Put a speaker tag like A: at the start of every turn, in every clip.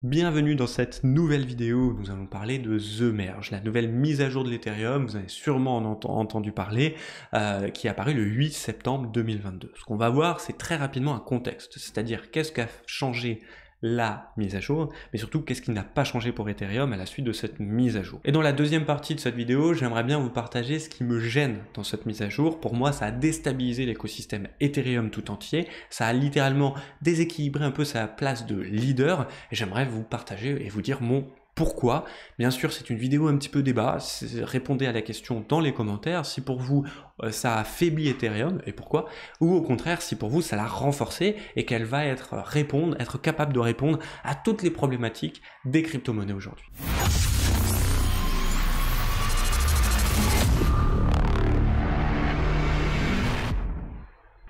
A: Bienvenue dans cette nouvelle vidéo où nous allons parler de The Merge, la nouvelle mise à jour de l'Ethereum, vous avez sûrement entendu parler, qui est apparue le 8 septembre 2022. Ce qu'on va voir, c'est très rapidement un contexte, c'est-à-dire qu'est-ce qu'a changé la mise à jour, mais surtout qu'est-ce qui n'a pas changé pour Ethereum à la suite de cette mise à jour. Et dans la deuxième partie de cette vidéo, j'aimerais bien vous partager ce qui me gêne dans cette mise à jour. Pour moi, ça a déstabilisé l'écosystème Ethereum tout entier, ça a littéralement déséquilibré un peu sa place de leader, et j'aimerais vous partager et vous dire mon pourquoi. Bien sûr, c'est une vidéo un petit peu débat, répondez à la question dans les commentaires, si pour vous ça affaiblit Ethereum, et pourquoi, ou au contraire, si pour vous ça l'a renforcé, et qu'elle va être capable de répondre à toutes les problématiques des crypto-monnaies aujourd'hui.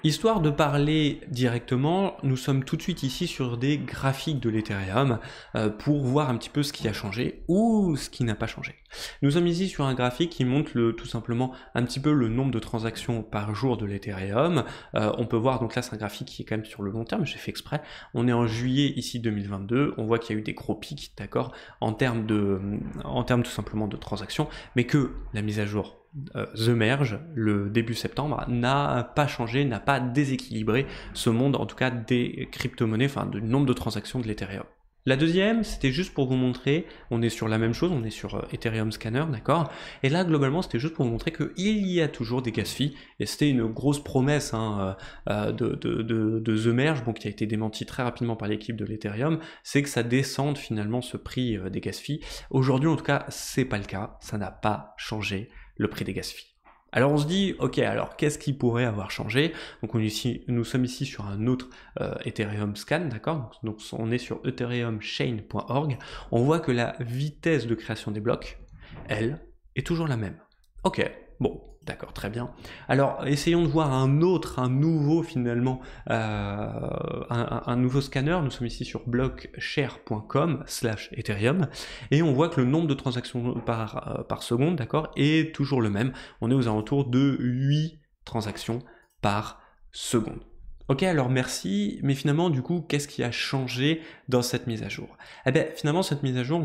A: Histoire de parler directement, nous sommes tout de suite ici sur des graphiques de l'Ethereum pour voir un petit peu ce qui a changé ou ce qui n'a pas changé. Nous sommes ici sur un graphique qui montre tout simplement un petit peu le nombre de transactions par jour de l'Ethereum. On peut voir, donc là c'est un graphique qui est quand même sur le long terme, j'ai fait exprès. On est en juillet ici 2022, on voit qu'il y a eu des gros pics, d'accord, en termes tout simplement de transactions, mais que la mise à jour The Merge, le début septembre, n'a pas changé, n'a pas déséquilibré ce monde, en tout cas des crypto-monnaies, enfin du nombre de transactions de l'Ethereum. La deuxième, c'était juste pour vous montrer, on est sur la même chose, on est sur Ethereum Scanner, d'accord. Et là, globalement, c'était juste pour vous montrer qu'il y a toujours des gas fees, et c'était une grosse promesse de The Merge, bon, qui a été démentie très rapidement par l'équipe de l'Ethereum, c'est que ça descende finalement ce prix des gas fees. Aujourd'hui, en tout cas, c'est pas le cas, ça n'a pas changé le prix des gas fees. Alors on se dit, ok, alors qu'est-ce qui pourrait avoir changé? Donc nous sommes ici sur un autre Ethereum scan, d'accord? Donc on est sur ethereumchain.org. On voit que la vitesse de création des blocs, elle, est toujours la même. Ok, bon, d'accord, très bien. Alors essayons de voir un nouveau finalement, un nouveau scanner. Nous sommes ici sur blockshare.com/Ethereum et on voit que le nombre de transactions par seconde, d'accord, est toujours le même. On est aux alentours de 8 transactions par seconde. Ok, alors merci, mais finalement, du coup, qu'est-ce qui a changé dans cette mise à jour? Eh bien, finalement, cette mise à jour,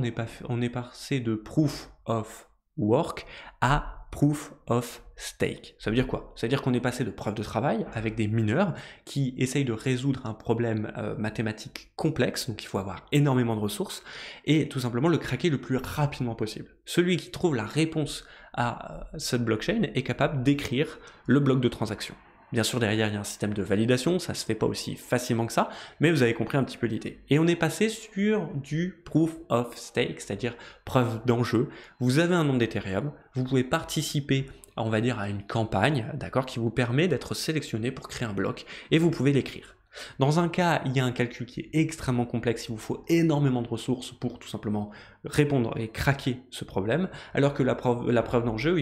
A: on est passé de Proof of Work à Proof of Stake. Ça veut dire quoi? Ça veut dire qu'on est passé de preuve de travail avec des mineurs qui essayent de résoudre un problème mathématique complexe, donc il faut avoir énormément de ressources, et tout simplement le craquer le plus rapidement possible. Celui qui trouve la réponse à cette blockchain est capable d'écrire le bloc de transaction. Bien sûr, derrière, il y a un système de validation, ça se fait pas aussi facilement que ça, mais vous avez compris un petit peu l'idée. Et on est passé sur du Proof of Stake, c'est-à-dire preuve d'enjeu. Vous avez un nombre d'Ethereum, vous pouvez participer, on va dire, à une campagne, d'accord, qui vous permet d'être sélectionné pour créer un bloc, et vous pouvez l'écrire. Dans un cas, il y a un calcul qui est extrêmement complexe, il vous faut énormément de ressources pour tout simplement répondre et craquer ce problème, alors que la preuve d'enjeu,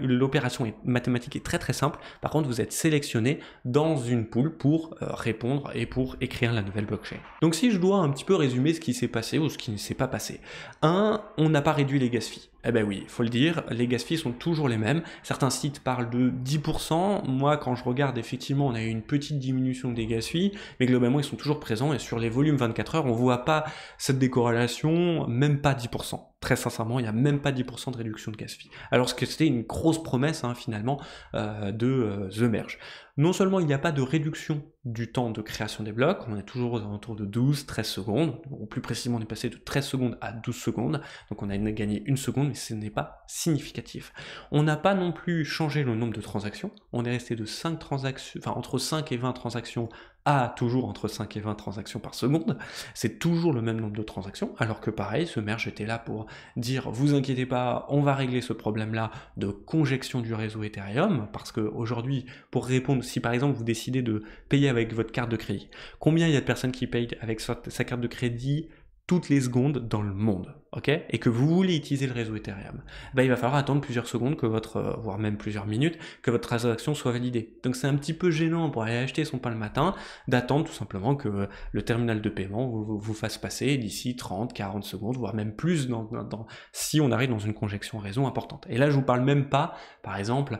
A: l'opération mathématique est très très simple, par contre vous êtes sélectionné dans une pool pour répondre et pour écrire la nouvelle blockchain. Donc si je dois un petit peu résumer ce qui s'est passé ou ce qui ne s'est pas passé. 1, on n'a pas réduit les gas fees. Eh ben oui, il faut le dire, les gas fees sont toujours les mêmes. Certains sites parlent de 10%. Moi, quand je regarde, effectivement, on a eu une petite diminution des gas fees, mais globalement, ils sont toujours présents. Et sur les volumes 24 heures, on voit pas cette décorrélation, même pas 10%. Très sincèrement, il n'y a même pas 10% de réduction de gas fees. Alors que c'était une grosse promesse, finalement, de The Merge. Non seulement il n'y a pas de réduction du temps de création des blocs, on est toujours aux alentours de 12-13 secondes, ou plus précisément on est passé de 13 secondes à 12 secondes, donc on a gagné 1 seconde, mais ce n'est pas significatif. On n'a pas non plus changé le nombre de transactions, on est resté de 5 transactions, enfin entre 5 et 20 transactions à toujours entre 5 et 20 transactions par seconde, c'est toujours le même nombre de transactions, alors que pareil, ce merge était là pour dire, vous inquiétez pas, on va régler ce problème-là de congestion du réseau Ethereum, parce qu'aujourd'hui, pour répondre, si par exemple vous décidez de payer avec votre carte de crédit, combien il y a de personnes qui payent avec sa carte de crédit toutes les secondes dans le monde? ok, et que vous voulez utiliser le réseau Ethereum, bah, il va falloir attendre plusieurs secondes, que voire même plusieurs minutes, que votre transaction soit validée. Donc c'est un petit peu gênant pour aller acheter son pain le matin, d'attendre tout simplement que le terminal de paiement vous fasse passer d'ici 30, 40 secondes, voire même plus si on arrive dans une conjonction réseau importante. Et là, je vous parle même pas, par exemple,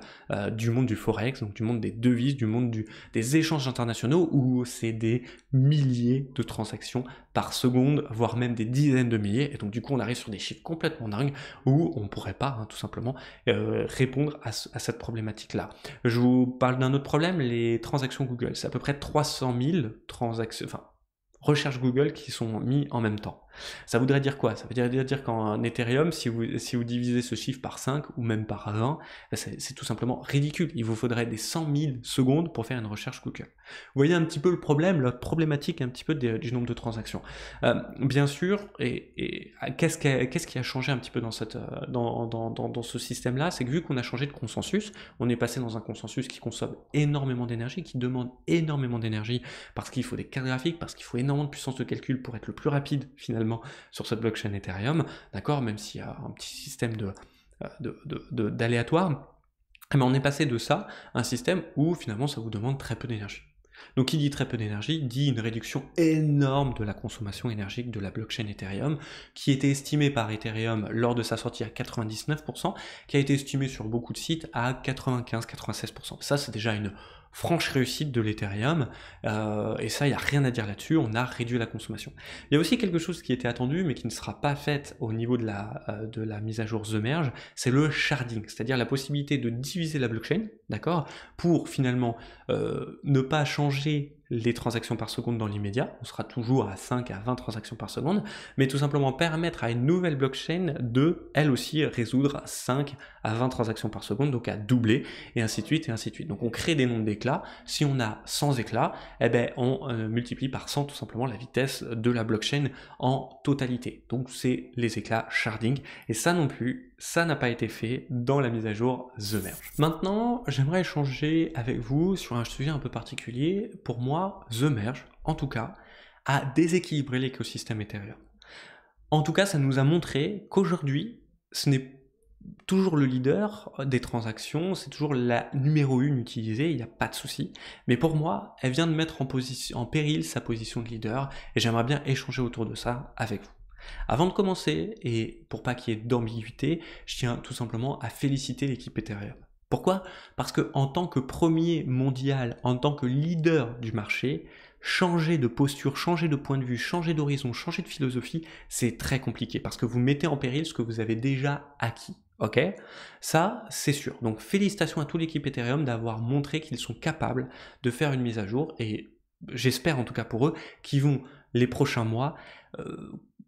A: du monde du Forex, donc du monde des devises, du monde des échanges internationaux, où c'est des milliers de transactions par seconde, voire même des dizaines de milliers, et donc du coup on arrive sur des chiffres complètement dingues où on pourrait pas tout simplement répondre à cette problématique-là. Je vous parle d'un autre problème, les transactions Google. C'est à peu près 300 000 transactions, recherches Google qui sont mis en même temps. Ça voudrait dire quoi? Ça veut dire qu'en Ethereum, si vous divisez ce chiffre par 5 ou même par 20, c'est tout simplement ridicule. Il vous faudrait des 100 000 secondes pour faire une recherche Google. Vous voyez un petit peu le problème, la problématique un petit peu du nombre de transactions. Bien sûr, et qu'est-ce qui a changé un petit peu dans ce système-là? C'est que vu qu'on a changé de consensus, on est passé dans un consensus qui consomme énormément d'énergie, qui demande énormément d'énergie, parce qu'il faut des cartes graphiques, parce qu'il faut énormément de puissance de calcul pour être le plus rapide finalement sur cette blockchain Ethereum, d'accord, même s'il y a un petit système d'aléatoire, mais on est passé de ça à un système où finalement ça vous demande très peu d'énergie. Donc qui dit très peu d'énergie, dit une réduction énorme de la consommation énergique de la blockchain Ethereum, qui était estimée par Ethereum lors de sa sortie à 99%, qui a été estimée sur beaucoup de sites à 95-96%. Ça, c'est déjà une franche réussite de l'Ethereum, et ça, il n'y a rien à dire là-dessus, on a réduit la consommation. Il y a aussi quelque chose qui était attendu, mais qui ne sera pas fait au niveau de la mise à jour The Merge, c'est le sharding, c'est-à-dire la possibilité de diviser la blockchain, d'accord, pour finalement ne pas changer les transactions par seconde dans l'immédiat, on sera toujours à 5 à 20 transactions par seconde, mais tout simplement permettre à une nouvelle blockchain de, elle aussi, résoudre 5 à 20 transactions par seconde, donc à doubler, et ainsi de suite, et ainsi de suite. Donc on crée des nombres d'éclats, si on a 100 éclats, eh ben, on multiplie par 100 tout simplement la vitesse de la blockchain en totalité. Donc c'est les éclats sharding, et ça non plus, ça n'a pas été fait dans la mise à jour The Merge. Maintenant, j'aimerais échanger avec vous sur un sujet un peu particulier. Pour moi, The Merge, en tout cas, a déséquilibré l'écosystème Ethereum. En tout cas, ça nous a montré qu'aujourd'hui, ce n'est toujours le leader des transactions, c'est toujours la numéro 1 utilisée, il n'y a pas de souci. Mais pour moi, elle vient de mettre en péril sa position de leader, et j'aimerais bien échanger autour de ça avec vous. Avant de commencer, et pour pas qu'il y ait d'ambiguïté, je tiens tout simplement à féliciter l'équipe Ethereum. Pourquoi? Parce que en tant que premier mondial, en tant que leader du marché, changer de posture, changer de point de vue, changer d'horizon, changer de philosophie, c'est très compliqué parce que vous mettez en péril ce que vous avez déjà acquis. Ok? Ça, c'est sûr. Donc félicitations à toute l'équipe Ethereum d'avoir montré qu'ils sont capables de faire une mise à jour, et j'espère en tout cas pour eux qu'ils vont les prochains mois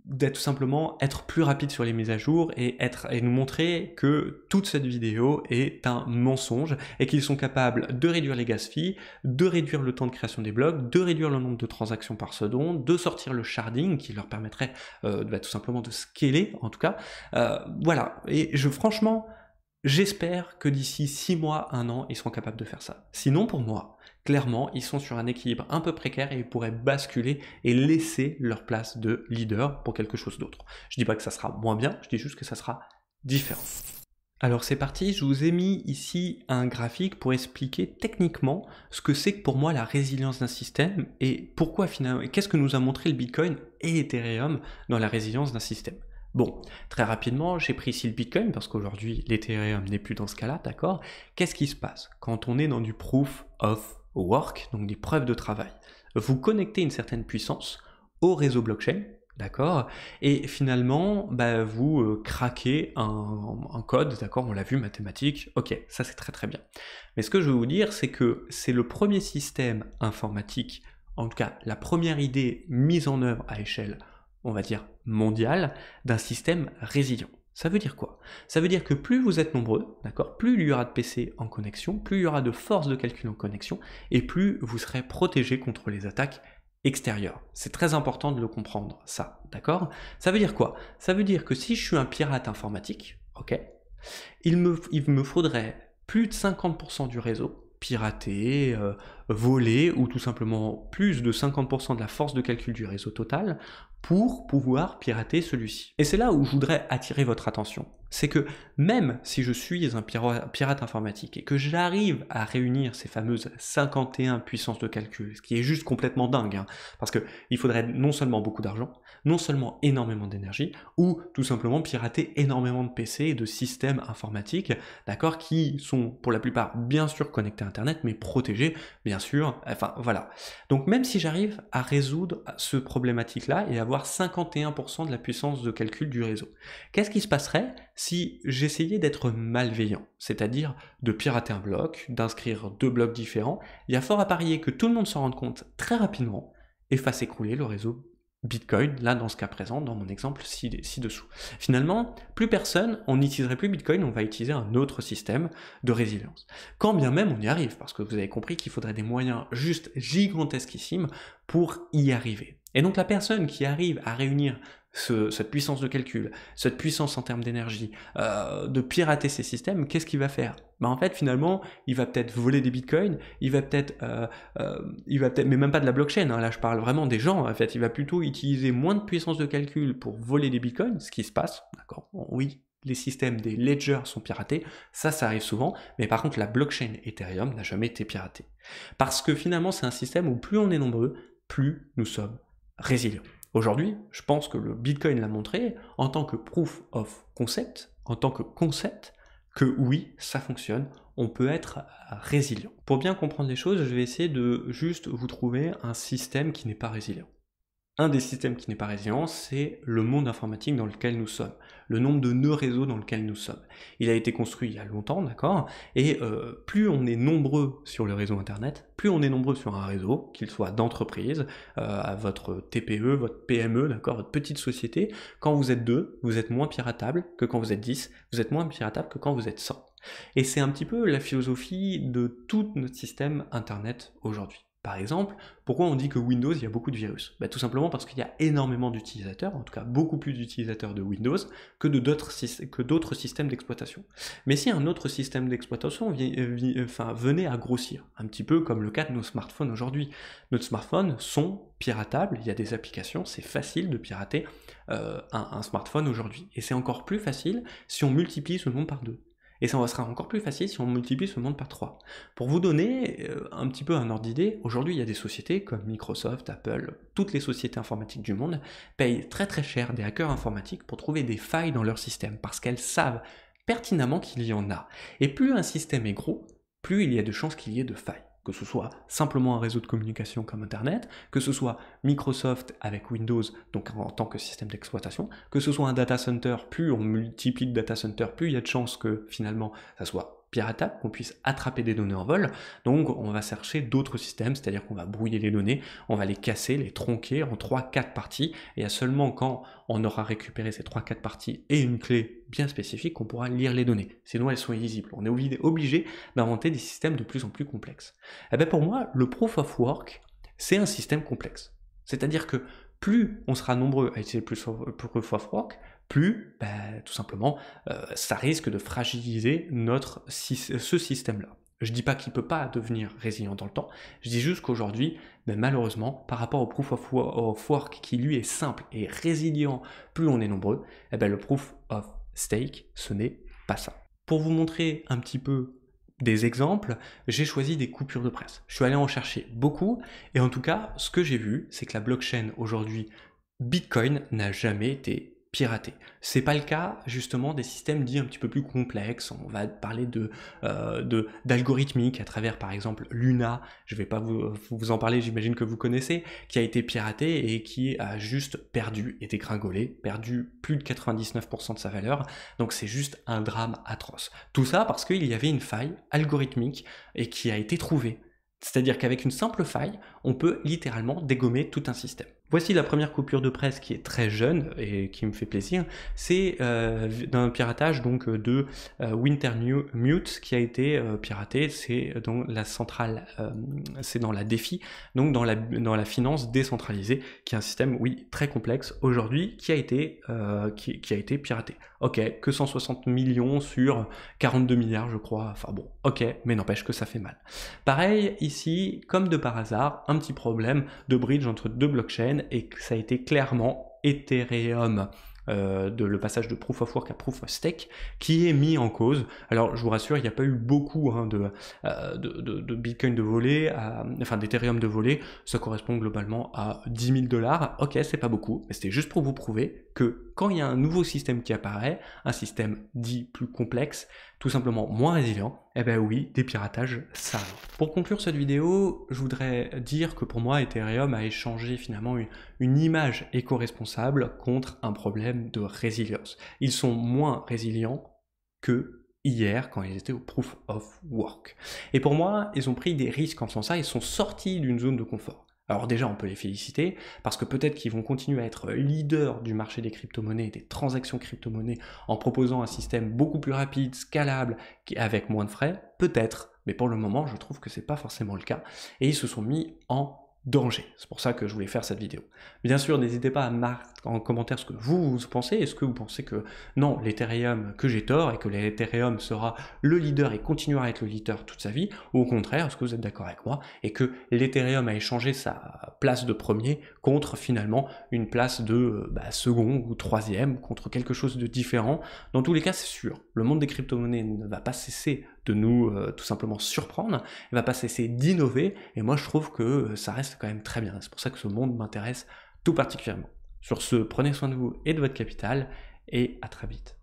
A: d'être tout simplement être plus rapide sur les mises à jour et nous montrer que toute cette vidéo est un mensonge et qu'ils sont capables de réduire les gas fees, de réduire le temps de création des blocs, de réduire le nombre de transactions par seconde, de sortir le sharding qui leur permettrait tout simplement de scaler en tout cas. Voilà, et franchement, j'espère que d'ici 6 mois, 1 an, ils seront capables de faire ça. Sinon, pour moi, clairement, ils sont sur un équilibre un peu précaire et ils pourraient basculer et laisser leur place de leader pour quelque chose d'autre. Je dis pas que ça sera moins bien, je dis juste que ça sera différent. Alors c'est parti, je vous ai mis ici un graphique pour expliquer techniquement ce que c'est que pour moi la résilience d'un système et pourquoi finalement, qu'est-ce que nous a montré le Bitcoin et Ethereum dans la résilience d'un système. Bon, très rapidement, j'ai pris ici le Bitcoin parce qu'aujourd'hui l'Ethereum n'est plus dans ce cas-là, d'accord? Qu'est-ce qui se passe quand on est dans du proof of work, donc des preuves de travail? Vous connectez une certaine puissance au réseau blockchain, d'accord? Et finalement, vous craquez un code, d'accord? On l'a vu, mathématiques, ok, ça c'est très très bien. Mais ce que je veux vous dire, c'est que c'est le premier système informatique, en tout cas la première idée mise en œuvre à échelle, on va dire mondiale, d'un système résilient. Ça veut dire quoi? Ça veut dire que plus vous êtes nombreux, d'accord, plus il y aura de PC en connexion, plus il y aura de forces de calcul en connexion, et plus vous serez protégé contre les attaques extérieures. C'est très important de le comprendre, ça, d'accord? Ça veut dire quoi? Ça veut dire que si je suis un pirate informatique, ok, il me faudrait plus de 50% du réseau piraté, volé, ou tout simplement plus de 50% de la force de calcul du réseau total, pour pouvoir pirater celui-ci. Et c'est là où je voudrais attirer votre attention. C'est que même si je suis un pirate informatique et que j'arrive à réunir ces fameuses 51 puissances de calcul, ce qui est juste complètement dingue, hein, parce qu'il faudrait non seulement beaucoup d'argent, non seulement énormément d'énergie, ou tout simplement pirater énormément de PC et de systèmes informatiques, d'accord, qui sont pour la plupart bien sûr connectés à Internet, mais protégés, bien sûr, enfin voilà. Donc même si j'arrive à résoudre ce problématique-là et avoir 51% de la puissance de calcul du réseau, qu'est-ce qui se passerait si j'essayais d'être malveillant, c'est-à-dire de pirater un bloc, d'inscrire 2 blocs différents? Il y a fort à parier que tout le monde s'en rende compte très rapidement et fasse écrouler le réseau Bitcoin, là dans ce cas présent, dans mon exemple ci-dessous. Finalement, plus personne, on n'utiliserait plus Bitcoin, on va utiliser un autre système de résilience. Quand bien même on y arrive, parce que vous avez compris qu'il faudrait des moyens juste gigantesquissimes pour y arriver. Et donc la personne qui arrive à réunir cette puissance de calcul, cette puissance en termes d'énergie, de pirater ces systèmes, qu'est-ce qu'il va faire? En fait, finalement, il va peut-être voler des bitcoins, il va peut-être, mais même pas de la blockchain, hein, là je parle vraiment des gens, en fait, il va plutôt utiliser moins de puissance de calcul pour voler des bitcoins, ce qui se passe, d'accord? Bon, oui, les systèmes des ledgers sont piratés, ça arrive souvent, mais par contre la blockchain Ethereum n'a jamais été piratée. Parce que finalement, c'est un système où plus on est nombreux, plus nous sommes résilients. Aujourd'hui, je pense que le Bitcoin l'a montré en tant que proof of concept, en tant que concept, que oui, ça fonctionne, on peut être résilient. Pour bien comprendre les choses, je vais essayer de juste vous trouver un système qui n'est pas résilient. Un des systèmes qui n'est pas résilient, c'est le monde informatique dans lequel nous sommes, le nombre de nœuds réseaux dans lequel nous sommes. Il a été construit il y a longtemps, d'accord, et plus on est nombreux sur le réseau Internet, plus on est nombreux sur un réseau, qu'il soit d'entreprise, à votre TPE, votre PME, d'accord, votre petite société, quand vous êtes 2, vous êtes moins piratable que quand vous êtes 10, vous êtes moins piratable que quand vous êtes 100. Et c'est un petit peu la philosophie de tout notre système Internet aujourd'hui. Par exemple, pourquoi on dit que Windows, il y a beaucoup de virus? Tout simplement parce qu'il y a énormément d'utilisateurs, en tout cas beaucoup plus d'utilisateurs de Windows que d'autres systèmes d'exploitation. Mais si un autre système d'exploitation venait à grossir, un petit peu comme le cas de nos smartphones aujourd'hui. Nos smartphones sont piratables, il y a des applications, c'est facile de pirater un smartphone aujourd'hui. Et c'est encore plus facile si on multiplie ce nombre par 2. Et ça sera encore plus facile si on multiplie ce monde par 3. Pour vous donner un petit peu un ordre d'idée, aujourd'hui il y a des sociétés comme Microsoft, Apple, toutes les sociétés informatiques du monde payent très très cher des hackers informatiques pour trouver des failles dans leur système, parce qu'elles savent pertinemment qu'il y en a. Et plus un système est gros, plus il y a de chances qu'il y ait de failles. Que ce soit simplement un réseau de communication comme Internet, que ce soit Microsoft avec Windows, donc en tant que système d'exploitation, que ce soit un data center, plus on multiplie de data center, plus il y a de chances que finalement ça soit piratable, qu'on puisse attraper des données en vol. Donc on va chercher d'autres systèmes, c'est-à-dire qu'on va brouiller les données, on va les casser, les tronquer en 3-4 parties, et seulement quand on aura récupéré ces 3-4 parties et une clé bien spécifique qu'on pourra lire les données. Sinon elles sont illisibles. On est obligé d'inventer des systèmes de plus en plus complexes. Et bien pour moi, le proof of work, c'est un système complexe. C'est-à-dire que plus on sera nombreux à utiliser le proof of work, plus, tout simplement, ça risque de fragiliser ce système-là. Je dis pas qu'il peut pas devenir résilient dans le temps, je dis juste qu'aujourd'hui, malheureusement, par rapport au proof of work qui lui est simple et résilient, plus on est nombreux, le proof of stake, ce n'est pas ça. Pour vous montrer un petit peu des exemples, j'ai choisi des coupures de presse. Je suis allé en chercher beaucoup, et en tout cas, ce que j'ai vu, c'est que la blockchain aujourd'hui, Bitcoin, n'a jamais été piraté. C'est pas le cas justement des systèmes dits un petit peu plus complexes. On va parler d'algorithmique à travers par exemple Luna, je vais pas vous en parler, j'imagine que vous connaissez, qui a été piraté et qui a juste perdu et dégringolé, perdu plus de 99% de sa valeur, donc c'est juste un drame atroce. Tout ça parce qu'il y avait une faille algorithmique et qui a été trouvée. C'est-à-dire qu'avec une simple faille, on peut littéralement dégommer tout un système. Voici la première coupure de presse qui est très jeune et qui me fait plaisir. C'est d'un piratage donc de Wintermute qui a été piraté. C'est dans la centrale, c'est dans la DeFi, donc dans la finance décentralisée, qui est un système, oui, très complexe aujourd'hui, qui a été piraté. Ok, que 160 millions sur 42 milliards, je crois. Enfin bon, ok, mais n'empêche que ça fait mal. Pareil ici, comme de par hasard, un petit problème de bridge entre deux blockchains et que ça a été clairement Ethereum, le passage de Proof of Work à Proof of Stake, qui est mis en cause. Alors je vous rassure, il n'y a pas eu beaucoup de Bitcoin de volée, enfin d'Ethereum de volée, ça correspond globalement à 10 000 $. Ok, c'est pas beaucoup, mais c'était juste pour vous prouver que quand il y a un nouveau système qui apparaît, un système dit plus complexe, tout simplement moins résilient, eh ben oui, des piratages, ça arrive. Pour conclure cette vidéo, je voudrais dire que pour moi, Ethereum a échangé finalement une image éco-responsable contre un problème de résilience. Ils sont moins résilients que hier quand ils étaient au Proof of Work. Et pour moi, ils ont pris des risques en faisant ça, ils sont sortis d'une zone de confort. Alors déjà, on peut les féliciter, parce que peut-être qu'ils vont continuer à être leaders du marché des crypto-monnaies, des transactions crypto-monnaies, en proposant un système beaucoup plus rapide, scalable, avec moins de frais, peut-être, mais pour le moment, je trouve que c'est pas forcément le cas, et ils se sont mis en danger. C'est pour ça que je voulais faire cette vidéo. Bien sûr, n'hésitez pas à marquer en commentaire ce que vous pensez. Est-ce que vous pensez que non, l'Ethereum, que j'ai tort et que l'Ethereum sera le leader et continuera à être le leader toute sa vie, ou au contraire, est-ce que vous êtes d'accord avec moi et que l'Ethereum a échangé sa place de premier contre finalement une place de second ou troisième, contre quelque chose de différent. Dans tous les cas, c'est sûr, le monde des crypto-monnaies ne va pas cesser de nous tout simplement surprendre, il va pas cesser d'innover, et moi je trouve que ça reste quand même très bien. C'est pour ça que ce monde m'intéresse tout particulièrement. Sur ce, prenez soin de vous et de votre capital, et à très vite.